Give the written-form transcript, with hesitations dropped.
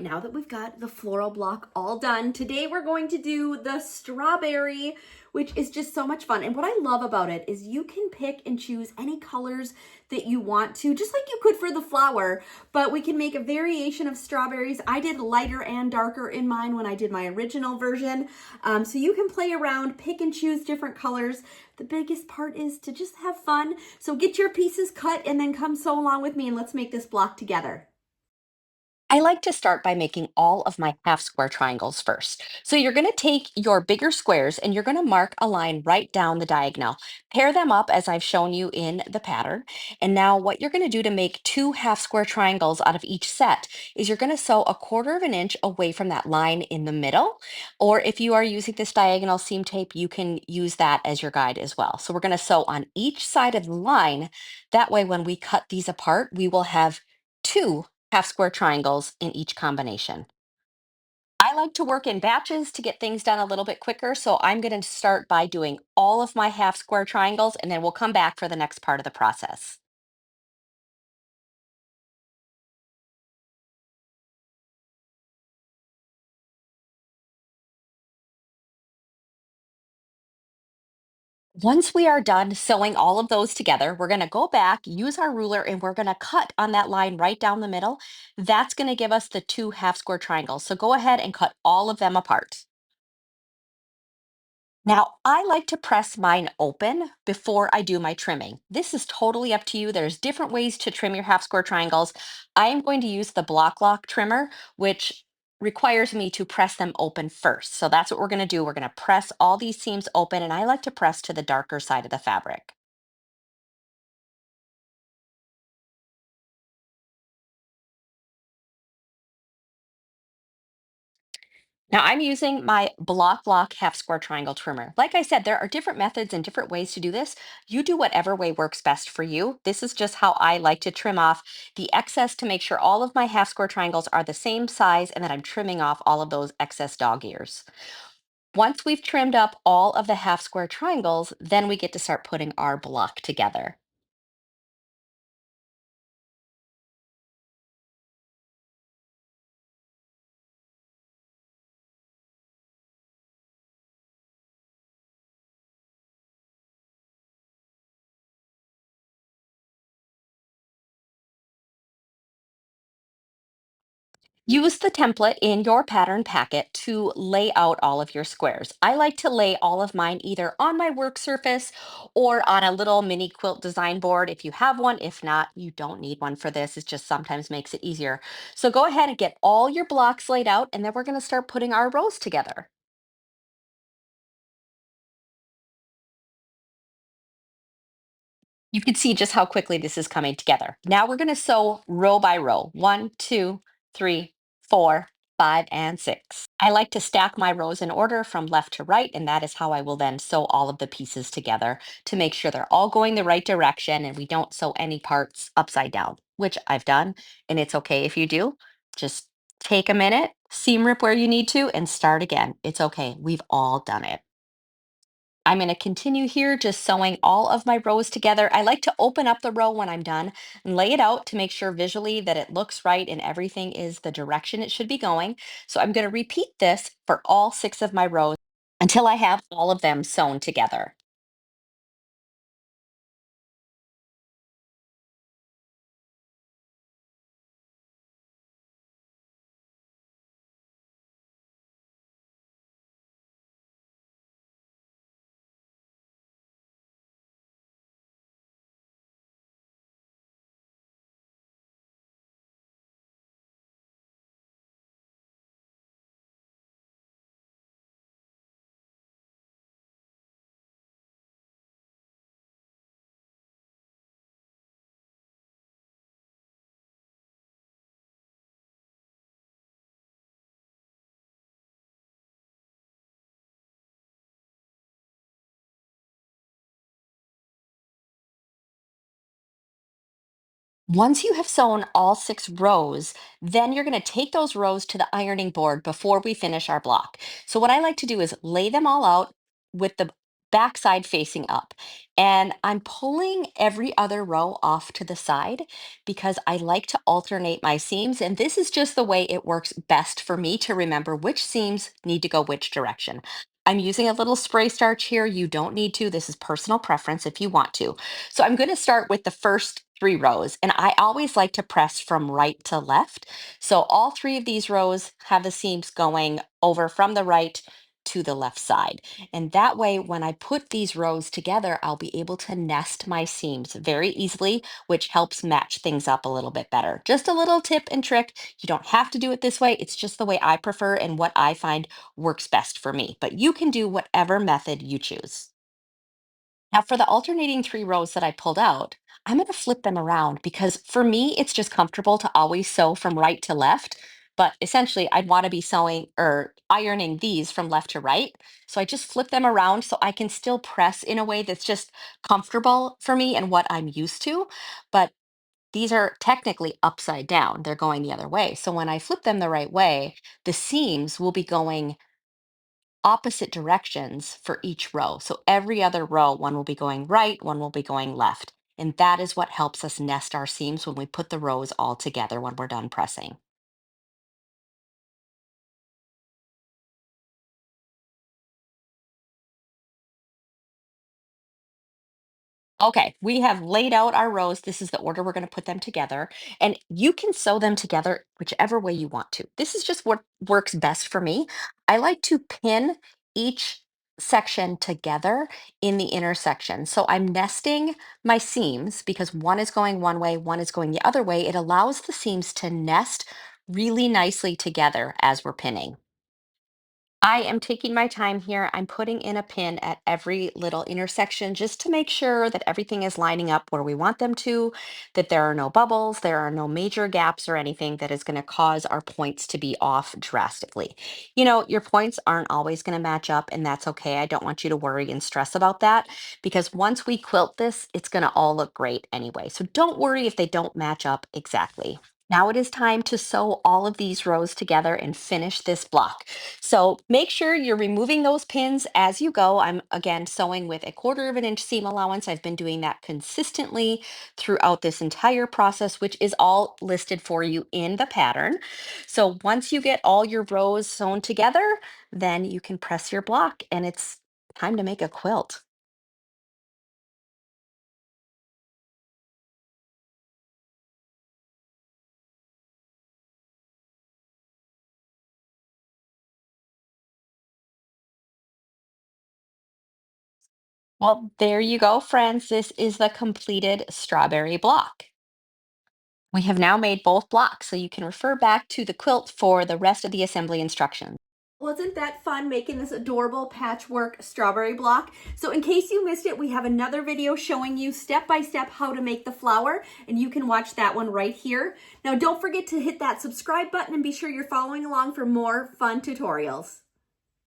right, now that we've got the floral block all done, today we're going to do the strawberry, which is just so much fun. And what I love about it is you can pick and choose any colors that you want to, just like you could for the flower, but we can make a variation of strawberries. I did lighter and darker in mine when I did my original version. So you can play around, pick and choose different colors. The biggest part is to just have fun. So get your pieces cut and then come sew along with me and let's make this block together. I like to start by making all of my half square triangles first. So you're going to take your bigger squares and you're going to mark a line right down the diagonal. Pair them up as I've shown you in the pattern. And now what you're going to do to make two half square triangles out of each set is you're going to sew a quarter of an inch away from that line in the middle. Or if you are using this diagonal seam tape, you can use that as your guide as well. So we're going to sew on each side of the line. That way, when we cut these apart, we will have two half square triangles in each combination. I like to work in batches to get things done a little bit quicker, so I'm going to start by doing all of my half square triangles and then we'll come back for the next part of the process. Once we are done sewing all of those together, we're going to go back, use our ruler, and we're going to cut on that line right down the middle. That's going to give us the two half square triangles. So go ahead and cut all of them apart. Now, I like to press mine open before I do my trimming. This is totally up to you. There's different ways to trim your half square triangles. I am going to use the block lock trimmer, which requires me to press them open first. So that's what we're going to do. We're going to press all these seams open, and I like to press to the darker side of the fabric. Now I'm using my block lock half square triangle trimmer. Like I said, there are different methods and different ways to do this. You do whatever way works best for you. This is just how I like to trim off the excess to make sure all of my half square triangles are the same size and that I'm trimming off all of those excess dog ears. Once we've trimmed up all of the half square triangles, then we get to start putting our block together. Use the template in your pattern packet to lay out all of your squares. I like to lay all of mine either on my work surface or on a little mini quilt design board if you have one. If not, you don't need one for this. It just sometimes makes it easier. So go ahead and get all your blocks laid out, and then we're going to start putting our rows together. You can see just how quickly this is coming together. Now we're going to sew row by row. One, two, three, four, five, and six. I like to stack my rows in order from left to right, and that is how I will then sew all of the pieces together to make sure they're all going the right direction and we don't sew any parts upside down, which I've done, and it's okay if you do. Just take a minute, seam rip where you need to, and start again. It's okay. We've all done it. I'm going to continue here just sewing all of my rows together. I like to open up the row when I'm done and lay it out to make sure visually that it looks right and everything is the direction it should be going. So I'm going to repeat this for all six of my rows until I have all of them sewn together. Once you have sewn all six rows, then you're going to take those rows to the ironing board before we finish our block. So what I like to do is lay them all out with the backside facing up. And I'm pulling every other row off to the side because I like to alternate my seams. And this is just the way it works best for me to remember which seams need to go which direction. I'm using a little spray starch here. You don't need to. This is personal preference if you want to. So I'm going to start with the first 3 rows, and I always like to press from right to left. So all 3 of these rows have the seams going over from the right to the left side. And that way, when I put these rows together, I'll be able to nest my seams very easily, which helps match things up a little bit better. Just a little tip and trick. You don't have to do it this way. It's just the way I prefer and what I find works best for me. But you can do whatever method you choose. Now, for the alternating 3 rows that I pulled out, I'm going to flip them around because for me, it's just comfortable to always sew from right to left. But essentially, I'd want to be sewing or ironing these from left to right. So I just flip them around so I can still press in a way that's just comfortable for me and what I'm used to. But these are technically upside down, they're going the other way. So when I flip them the right way, the seams will be going opposite directions for each row. So every other row, one will be going right, one will be going left. And that is what helps us nest our seams when we put the rows all together when we're done pressing. Okay, we have laid out our rows. This is the order we're going to put them together. And you can sew them together whichever way you want to. This is just what works best for me. I like to pin each section together in the intersection. So I'm nesting my seams because one is going one way, one is going the other way. It allows the seams to nest really nicely together as we're pinning. I am taking my time here. I'm putting in a pin at every little intersection just to make sure that everything is lining up where we want them to, that there are no bubbles, there are no major gaps or anything that is going to cause our points to be off drastically. You know, your points aren't always going to match up, and that's okay. I don't want you to worry and stress about that because once we quilt this, it's going to all look great anyway. So don't worry if they don't match up exactly. Now it is time to sew all of these rows together and finish this block. So make sure you're removing those pins as you go. I'm again sewing with a 1/4 of an inch seam allowance. I've been doing that consistently throughout this entire process, which is all listed for you in the pattern. So once you get all your rows sewn together, then you can press your block and it's time to make a quilt. Well, there you go, friends. This is the completed strawberry block. We have now made both blocks, so you can refer back to the quilt for the rest of the assembly instructions. Wasn't that fun making this adorable patchwork strawberry block? So in case you missed it, we have another video showing you step by step how to make the flower, and you can watch that one right here. Now don't forget to hit that subscribe button and be sure you're following along for more fun tutorials.